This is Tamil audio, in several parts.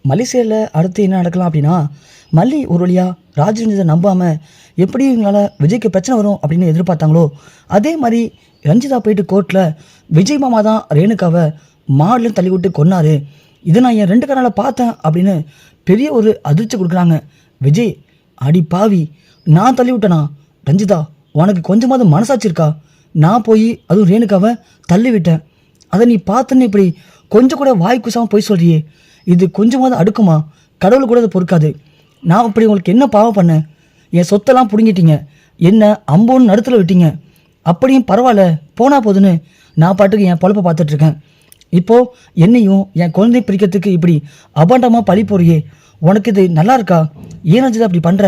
மலேசியாவில் அடுத்து என்ன நடக்கலாம் அப்படின்னா, மல்லி ஒரு வழியாக ராஜரஞ்சிதை நம்பாமல் எப்படி இவங்களால விஜய்க்கு பிரச்சனை வரும் அப்படின்னு எதிர்பார்த்தாங்களோ, அதே மாதிரி ரஞ்சிதா போயிட்டு கோர்ட்டில் விஜய் மாமா தான் ரேணுகாவை மாடலும் தள்ளி விட்டு கொன்னாரு, இதை நான் என் 2 கண்ணால் பார்த்தேன் அப்படின்னு பெரிய ஒரு அதிர்ச்சி கொடுக்குறாங்க. விஜய், அடி பாவி, நான் தள்ளி விட்டேனா? ரஞ்சிதா, உனக்கு கொஞ்சமாவது மனசாட்சி இருக்கா? நான் போய் அதுவும் ரேணுகாவை தள்ளி விட்டேன், அதை நீ பார்த்துன்னு இப்படி கொஞ்சம் கூட வாய் குசாமல் போய் சொல்கிறியே, இது கொஞ்சமாவது அடுக்குமா? கடவுள் கூட அதை பொறுக்காது. நான் இப்படி உங்களுக்கு என்ன பாவம் பண்ணேன்? என் சொத்தெல்லாம் பிடுங்கிட்டீங்க, என்ன அம்போன்னு நடுத்தில் விட்டீங்க, அப்படியும் பரவாயில்ல போனால் போதுன்னு நான் பாட்டுக்கு என் பொழப்பை பார்த்துட்ருக்கேன். இப்போது என்னையும் என் குழந்தை பிரிக்கிறதுக்கு இப்படி அபாண்டமாக பழி போறியே, உனக்கு இது நல்லா இருக்கா? ஏன் ரஞ்சிதா அப்படி பண்ணுற?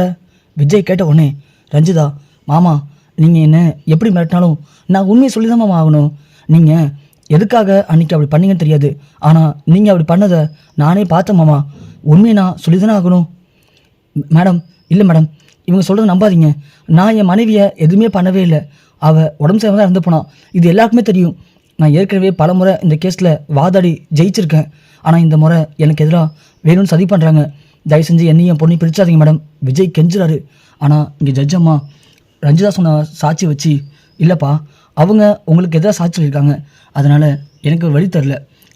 விஜய் கேட்ட உடனே, ரஞ்சிதா மாமா, நீங்கள் என்ன எப்படி மிரட்டினாலும் நான் உண்மையை சொல்லி தான் மாமா ஆகணும். நீங்கள் எதுக்காக அன்றைக்கி அப்படி பண்ணீங்கன்னு தெரியாது, ஆனால் நீங்கள் அப்படி பண்ணதை நானே பார்த்தேன் மாமா, உண்மையை நான் சொல்லி தானே ஆகணும். மேடம், இல்லை மேடம், இவங்க சொல்கிறத நம்பாதீங்க. நான் என் மனைவியை எதுவுமே பண்ணவே இல்லை, அவள் உடம்பு சரியாக தான் இருந்து போனான், இது எல்லாருக்குமே தெரியும். நான் ஏற்கனவே பல முறை இந்த கேஸில் வாதாடி ஜெயிச்சிருக்கேன், ஆனால் இந்த முறை எனக்கு எதிராக வேணும்னு சதி பண்ணுறாங்க. தயவு செஞ்சு என்னையும் என் பொண்ணை பிரிச்சாதீங்க மேடம். விஜய் கெஞ்சுறாரு. ஆனால் இங்கே ஜட்ஜம்மா ரஞ்சிதா சொன்ன சாட்சி வச்சு, இல்லைப்பா அவங்க உங்களுக்கு எதாவது சாட்சி சொல்லியிருக்காங்க, அதனால் எனக்கு வழி தரல,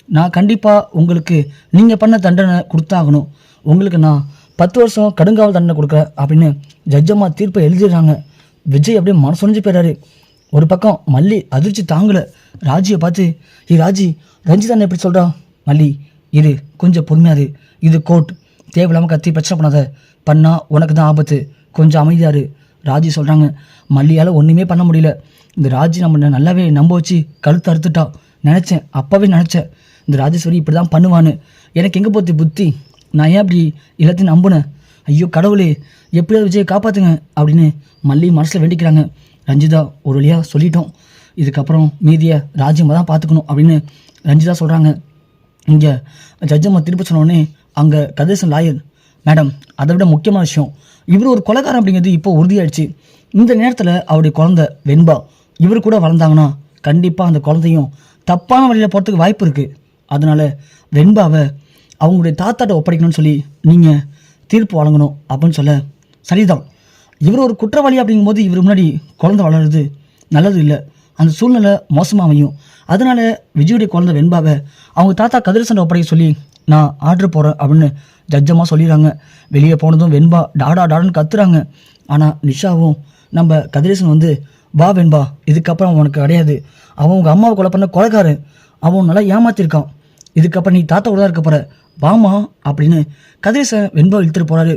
நான் கண்டிப்பாக உங்களுக்கு நீங்கள் பண்ண தண்டனை கொடுத்தாகணும், உங்களுக்கு நான் 10 வருஷம் கடுங்காவல் தண்டனை கொடுக்குறேன் அப்படின்னு ஜட்ஜம்மா தீர்ப்பை எழுதிடுறாங்க. விஜய் அப்படியே மனசொழிஞ்சு போயிடாரு. ஒரு பக்கம் மல்லி அதிர்ச்சி தாங்கலை. ராஜியை பார்த்து, ராஜி, ரஞ்சிதா எப்படி சொல்கிறா? மல்லி, இது கொஞ்சம் பொறுமையாது, இது கோர்ட், தேவையில்லாமல் கத்தி பிரச்சனை பண்ணாத, பண்ணால் உனக்கு தான் ஆபத்து, கொஞ்சம் அமைதியாரு. ராஜி சொல்கிறாங்க, மல்லியால் ஒன்றுமே பண்ண முடியல, இந்த ராஜி நம்ம நல்லாவே நம்ப வச்சு கழுத்து அறுத்துட்டா. நினச்சேன், அப்போவே நினச்சேன் இந்த ராஜேஸ்வரி இப்படி தான் பண்ணுவான்னு. எனக்கு எங்கே போச்சு புத்தி? நான் ஏன் அப்படி எல்லாத்தையும் நம்பினேன்? ஐயோ கடவுளே, எப்படியாவது விஜயை காப்பாற்றுங்க அப்படின்னு மல்லி மனசில் வேண்டிக்கிறாங்க. ரஞ்சிதா, ஒரு வழியாக சொல்லிட்டோம், இதுக்கப்புறம் மீதியை ராஜ்யமாக தான் பார்த்துக்கணும் அப்படின்னு ரஞ்சிதா சொல்கிறாங்க. இங்கே ஜட்ஜம்மா திருப்பி சொன்னோடனே அங்கே கதிரேசன் லாயர், மேடம், அதை விட முக்கியமான விஷயம், இவர் ஒரு கொலைகாரன் அப்படிங்கிறது இப்போ உறுதியாயிடுச்சு. இந்த நேரத்தில் அவருடைய குழந்தை வெண்பா இவர் கூட வளர்ந்தாங்கன்னா கண்டிப்பாக அந்த குழந்தையும் தப்பான வழியில் போகிறதுக்கு வாய்ப்பு இருக்குது. அதனால் வெண்பாவை அவங்களுடைய தாத்தாட்ட ஒப்படைக்கணும்னு சொல்லி நீங்கள் தீர்ப்பு வழங்கணும் அப்படின்னு சொல்ல, சரிதான், இவர் ஒரு குற்றவாளி அப்படிங்கும்போது இவர் முன்னாடி குழந்தை வளருது நல்லது இல்லை, அந்த சூழ்நிலை மோசமாக அமையும். அதனால் விஜயுடைய குழந்தை வெண்பாவை அவங்க தாத்தா கதிரேசன் ஒப்படைக்க சொல்லி நான் ஆர்டர் போகிறேன் அப்படின்னு ஜட்ஜமாக சொல்லிடுறாங்க. வெளியே போனதும் வெண்பா டாடா டாடான்னு கத்துறாங்க. ஆனால் நிஷாவும் நம்ம கதிரேசன் வந்து, வா வெண்பா, இதுக்கப்புறம் உனக்கு கிடையாது, அவன் உங்கள் அம்மாவை கொலை பண்ண கொலைக்காரன், அவன் நல்லா ஏமாத்திருக்கான், இதுக்கப்புறம் நீ தாத்தாவோட தான் இருக்க போகிற, வாமா அப்படின்னு கதிரேசன் வெண்பா இழுத்துட்டு போகிறாரு.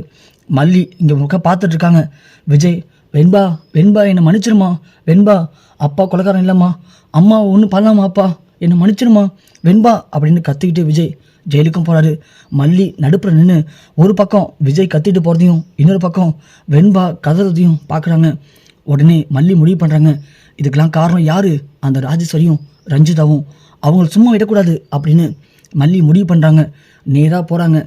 மல்லி இங்கே முக்க பார்த்துட்ருக்காங்க. விஜய், வெண்பா வெண்பா என்னை மன்னிச்சிருமா, வெண்பா அப்பா கொலைக்காரன் இல்லைம்மா, அம்மா ஒன்றும் பண்ணலாமா, அப்பா என்னை மன்னிச்சிருமா வெண்பா அப்படின்னு கத்திக்கிட்டு விஜய் ஜெயிலுக்கும் போகிறாரு. மல்லி நடுப்புற நின்று ஒரு பக்கம் விஜய் கத்திட்டு போகிறதையும் இன்னொரு பக்கம் வெண்பா கதறதையும் பார்க்குறாங்க. உடனே மல்லி முடிவு பண்ணுறாங்க, இதுக்கெல்லாம் காரணம் யார்? அந்த ராஜேஸ்வரியும் ரஞ்சிதாவும், அவங்கள சும்மா விடக்கூடாது அப்படின்னு மல்லி முடிவு பண்ணுறாங்க. நேராக போகிறாங்க,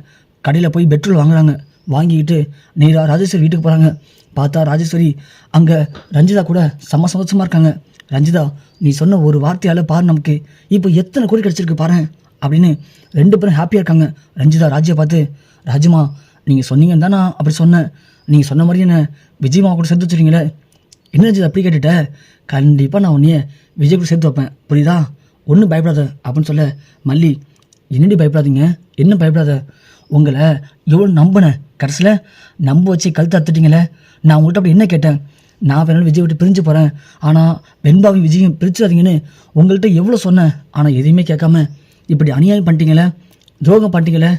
கடையில் போய் பெட்ரோல் வாங்குறாங்க. வாங்கிக்கிட்டு நேராக ராஜேஸ்வரி வீட்டுக்கு போகிறாங்க. பார்த்தா ராஜேஸ்வரி அங்கே ரஞ்சிதா கூட சந்தோஷமாக இருக்காங்க. ரஞ்சிதா, நீ சொன்ன ஒரு வார்த்தையால் பாரு நமக்கு இப்போ எத்தனை கோடி கிடச்சிருக்கு பாரு அப்படின்னு 2 பேரும் ஹாப்பியாக இருக்காங்க. ரஞ்சிதா ராஜியை பார்த்து, ராஜுமா, நீங்கள் சொன்னீங்கன்னு தான் நான் அப்படி சொன்னேன், நீங்கள் சொன்ன மாதிரி என்ன விஜயமா கூட சேர்த்து வச்சுருங்களே, என்ன ரஞ்சிதா அப்படி கேட்டுட்ட? கண்டிப்பாக நான் உன்னைய விஜய் கூட சேர்த்து வைப்பேன், புரியுதா? ஒன்றும் பயப்படாத அப்படின்னு சொல்ல, மல்லி, என்னடி பயப்படாதீங்க, என்ன பயப்படாத, உங்களை எவ்வளோ நம்பினேன், கடைசியில் நம்ப வச்சு கழுத்து அத்துட்டீங்களே, நான் உங்கள்கிட்ட அப்படி என்ன கேட்டேன்? நான் வேணாலும் விஜய் விட்டு பிரிஞ்சு போகிறேன், ஆனால் வெண்பாவையும் விஜயும் பிரிச்சுடாதீங்கன்னு உங்கள்கிட்ட எவ்வளோ சொன்னேன், ஆனால் எதையுமே கேட்காம இப்படி அநியாயம் பண்ணிட்டீங்களே, துரோகம் பண்ணிட்டீங்களே,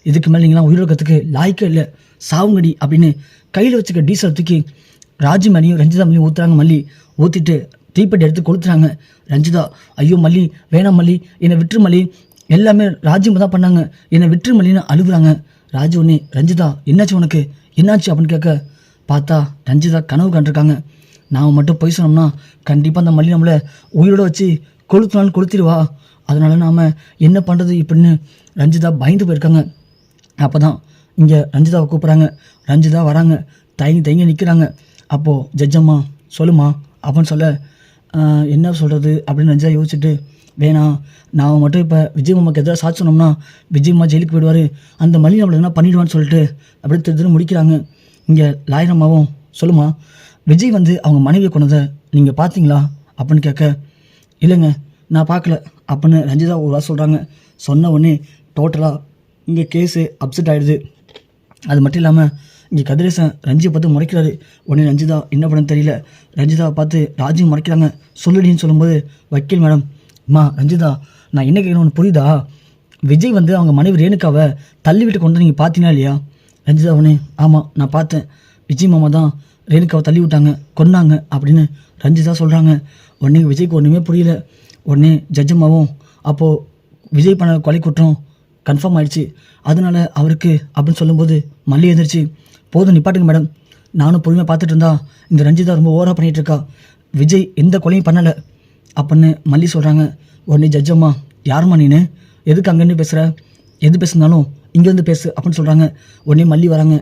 இதுக்கு மேலே நீங்களாம் உயிரோக்கத்துக்கு லாய்க்கே இல்லை, சாவுங்கடி அப்படின்னு கையில் வச்சுக்க டீசல் தூக்கி ராஜி மேலேயும் ரஞ்சிதா மேலேயும் ஊற்றுறாங்க. மல்லி ஊற்றிட்டு தீப்பெட்டி எடுத்து கொளுத்துறாங்க. ரஞ்சிதா, ஐயோ மல்லி, வேணாம் மல்லி, என்னை விட்டுரு மல்லி, எல்லாமே ராஜ்யம் தான் பண்ணாங்க, என்னை விட்டுரு மல்லின்னு அழுகுறாங்க. ராஜு உடனே, ரஞ்சிதா என்னாச்சு உனக்கு, என்னாச்சு அப்படின்னு கேட்க, பார்த்தா ரஞ்சிதா கனவு கண்டிருக்காங்க. நாம் மட்டும் போய் சொன்னோம்னா கண்டிப்பாக அந்த மல்லி நம்மளை உயிரோடு வச்சு கொளுத்தினாலும் கொளுத்திடுவா, அதனால் நாம் என்ன பண்ணுறது இப்படின்னு ரஞ்சிதா பயந்து போயிருக்காங்க. அப்போ தான் இங்கே ரஞ்சிதாவை கூப்பிட்றாங்க. ரஞ்சிதா வராங்க, தயங்கி நிற்கிறாங்க. அப்போது ஜட்ஜம்மா, சொல்லுமா அப்படின்னு சொல்ல, என்ன சொல்கிறது அப்படின்னு ரஞ்சிதா யோசிச்சுட்டு, வேணாம், நான் மட்டும் இப்போ விஜய் மாமாக்கு எதிராக சாட்சி சொன்னோம்னா விஜய் மாமா ஜெயிலுக்கு போயிடுவார், அந்த மல்லி நம்மளை என்ன பண்ணிடுவான்னு சொல்லிட்டு அப்படியே திரு முடிக்கிறாங்க. இங்கே லாயர் அம்மாவும், சொல்லுமா விஜய் வந்து அவங்க மனைவியை கொண்டதை நீங்கள் பார்த்தீங்களா அப்படின்னு கேட்க, இல்லைங்க நான் பார்க்கல அப்படின்னு ரஞ்சிதா ஒரு வாரம் சொல்கிறாங்க. சொன்ன உடனே டோட்டலாக இங்கே கேஸு அப்செட் ஆகிடுது. அது மட்டும் இல்லாமல் இங்கே கதிரேசன் ரஞ்சியை பார்த்து முறைக்கிறாரு. உடனே ரஞ்சிதா என்ன பண்ண தெரியல, ரஞ்சிதாவை பார்த்து ராஜியும் முறைக்கிறாங்க. சொல்லுடின்னு சொல்லும்போது, வக்கீல் மேடம், அம்மா ரஞ்சிதா நான் என்ன கேட்கணும் ஒன்று புரியுதா, விஜய் வந்து அவங்க மனைவி ரேணுக்காவை தள்ளி விட்டு கொண்டு நீங்கள் பார்த்தீங்களா இல்லையா? ரஞ்சிதா உடனே, ஆமாம் நான் பார்த்தேன், விஜய் மாமா தான் ரேணுக்காவை தள்ளி விட்டாங்க கொன்னாங்க அப்படின்னு ரஞ்சிதா சொல்கிறாங்க. உடனே விஜய்க்கு ஒன்றுமே புரியல. உடனே ஜட்ஜம்மாவும், அப்போது விஜய் பண்ண கொலை குற்றம் கன்ஃபார்ம் ஆயிடுச்சு, அதனால் அவருக்கு அப்படின்னு சொல்லும்போது மல்லி எதிர்ச்சி, போதும் நிப்பாட்டுங்க மேடம், நானும் பொறுமையாக பார்த்துட்டு இருந்தா இந்த ரஞ்சிதா ரொம்ப ஓவராக பண்ணிகிட்டு இருக்கா, விஜய் எந்த கொலையும் பண்ணலை அப்படின்னு மல்லி சொல்கிறாங்க. உடனே ஜட்ஜம்மா, யாரும்மா நீனு, எதுக்கு அங்கேருந்து பேசுகிற, எது பேசுனாலும் இங்கேருந்து பேசு அப்படின்னு சொல்கிறாங்க. உடனே மல்லி வராங்க.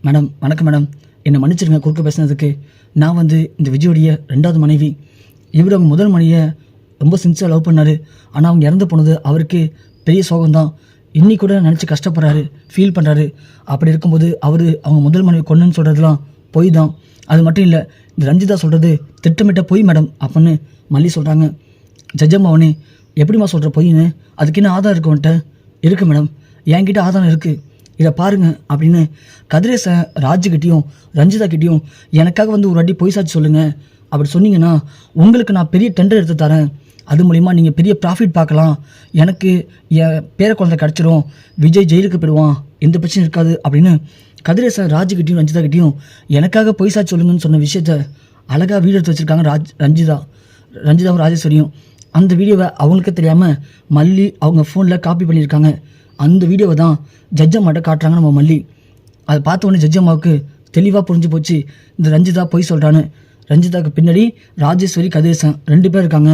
மேடம் வணக்கம் மேடம், என்னை மன்னிச்சிருங்க குறுக்க பேசுனதுக்கு, நான் வந்து இந்த விஜயோடைய 2வது மனைவி, இவர் அவங்க முதல் மனைவியை ரொம்ப சின்சியராக லவ் பண்ணார், ஆனால் அவங்க இறந்து போனது அவருக்கு பெரிய சோகம்தான், இன்னி கூட நினச்சி கஷ்டப்படுறாரு, ஃபீல் பண்ணுறாரு. அப்படி இருக்கும்போது அவர் அவங்க முதல் மனைவி கொன்னுன்னு சொல்கிறதுலாம் பொய் தான், அது மட்டும் இல்லை இந்த ரஞ்சிதா சொல்கிறது திட்டமிட்ட பொய் மேடம் அப்படின்னு மல்லி சொல்கிறாங்க. ஜட்ஜம்மாவனே, எப்படிம்மா சொல்கிற பொய்ன்னு, அதுக்கு என்ன ஆதாரம் இருக்கு வந்துட்ட? இருக்குது மேடம், என்கிட்ட ஆதாரம் இருக்குது, இதை பாருங்கள் அப்படின்னு கதிரேசன் ராஜுக்கிட்டேயும் ரஞ்சிதா கிட்டேயும் எனக்காக வந்து ஒரு வாட்டி பொய் சாட்சி சொல்லுங்கள், அப்படி சொன்னீங்கன்னா உங்களுக்கு நான் பெரிய டெண்டர் எடுத்து தரேன், அது மூலிமா நீங்கள் பெரிய ப்ராஃபிட் பார்க்கலாம், எனக்கு என் பேர குழந்தை கிடச்சிரும், விஜய் ஜெயிலுக்கு போயிடுவான், எந்த பிரச்சனையும் இருக்காது அப்படின்னு கதிரேசன் ராஜுக்கிட்டையும் ரஞ்சிதா கிட்டேயும் எனக்காக பொய் சாட்சி சொல்லுங்கன்னு சொன்ன விஷயத்த அழகாக வீடியோ எடுத்து வச்சுருக்காங்க ரஞ்சிதாவும் ராஜேஸ்வரியும். அந்த வீடியோவை அவங்களுக்கே தெரியாமல் மல்லி அவங்க ஃபோனில் காப்பி பண்ணியிருக்காங்க. அந்த வீடியோவை தான் ஜட்ஜம்மாட்ட காட்டுறாங்க நம்ம மல்லி. அதை பார்த்த உடனே ஜட்ஜம்மாவுக்கு தெளிவாக புரிஞ்சு போச்சு, இந்த ரஞ்சிதா பொய் சொல்கிறான்னு. ரஞ்சிதாவுக்கு பின்னாடி ராஜேஸ்வரி கதிரேசன் 2 பேர் இருக்காங்க,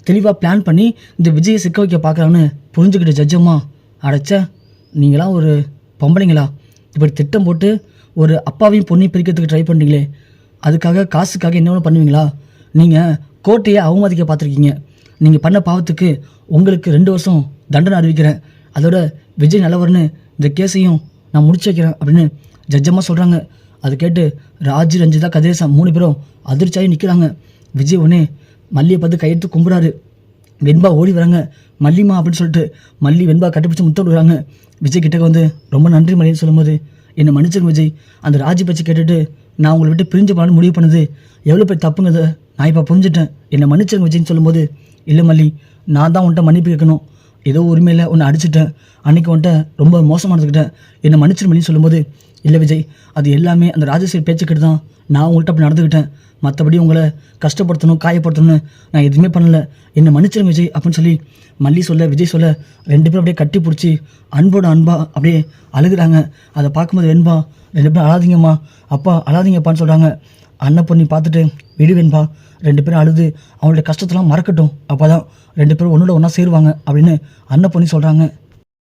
தெளிவாக பிளான் பண்ணி இந்த விஜயை சிக்க வைக்க பார்க்குறான்னு புரிஞ்சுக்கிட்ட ஜட்ஜம்மா, அடைச்ச நீங்களாம் ஒரு பொம்பளைங்களா, இப்படி திட்டம் போட்டு ஒரு அப்பாவையும் பொண்ணையும் பிரிக்கிறதுக்கு ட்ரை பண்ணுறீங்களே, அதுக்காக காசுக்காக என்ன பண்ணுவீங்களா, நீங்கள் கோர்ட்டையே அவமதிக்க பார்த்துருக்கீங்க, நீங்கள் பண்ண பாவத்துக்கு உங்களுக்கு 2 வருஷம் தண்டனை அறிவிக்கிறேன், அதோட விஜய் நல்லவர்னு இந்த கேஸையும் நான் முடிச்சு வைக்கிறேன் அப்படின்னு ஜட்ஜம்மா சொல்கிறாங்க. அது கேட்டு ராஜு ரஞ்சிதா கதிரேசன் 3 பேரும் அதிர்ச்சியாகி நிற்கிறாங்க. விஜய் உடனே மல்லியை பார்த்து கையெடுத்து கும்பிட்றாரு. வெண்பா ஓடி வராங்க, மல்லிமா அப்படின்னு சொல்லிட்டு மல்லி வெண்பா கட்டிப்பிடிச்சு முத்தம் விடுறாங்க. விஜய் கிட்டக்க வந்து ரொம்ப நன்றி மல்லின்னு சொல்லும்போது, என்னை மன்னிச்சிருங்க விஜய், அந்த ராஜி பற்றி கேட்டுட்டு நான் உங்களை விட்டு பிரிஞ்சு போகலான்னு முடிவு பண்ணுது எவ்வளோ பேர் தப்புங்கிறத நான் இப்போ புரிஞ்சுட்டேன், என்னை மன்னிச்சிருங்க விஜய்ன்னு சொல்லும்போது, இல்லை மல்லி நான் தான் உன்ட்ட மன்னிப்பு கேட்கணும், ஏதோ உரிமையில் உன்னை அடிச்சிட்டேன், அன்றைக்கி உன்ட்ட ரொம்ப மோசமானதுக்கிட்டேன், என்னை மன்னிச்சிரு மல்லின்னு சொல்லும்போது, இல்லை விஜய் அது எல்லாமே அந்த ராஜேஸ்வரி பேச்சுக்கிட்டு தான் நான் உங்கள்கிட்ட அப்படி நடந்துக்கிட்டேன், மற்றபடி உங்களை கஷ்டப்படுத்தணும் காயப்படுத்தணும்னு நான் எதுவுமே பண்ணலை, என்னை மன்னிச்சிருங்க விஜய் அப்படின்னு சொல்லி மல்லி சொல்ல விஜய் சொல்ல 2 பேரும் அப்படியே கட்டி பிடிச்சி அன்போட அன்பா அப்படியே அழுகுறாங்க. அதை பார்க்கும்போது வெண்பா, 2 பேரும் அழாதீங்கம்மா, அப்பா அழாதீங்கப்பான்னு சொல்கிறாங்க. அண்ணன் பொண்ணி பார்த்துட்டு விடு வெண்பா, 2 பேரும் அழுது அவங்களுடைய கஷ்டத்தெல்லாம் மறக்கட்டும், அப்போ தான் 2 பேரும் ஒன்றோட ஒன்றா சேருவாங்க அப்படின்னு அண்ணன் பொண்ணி சொல்கிறாங்க.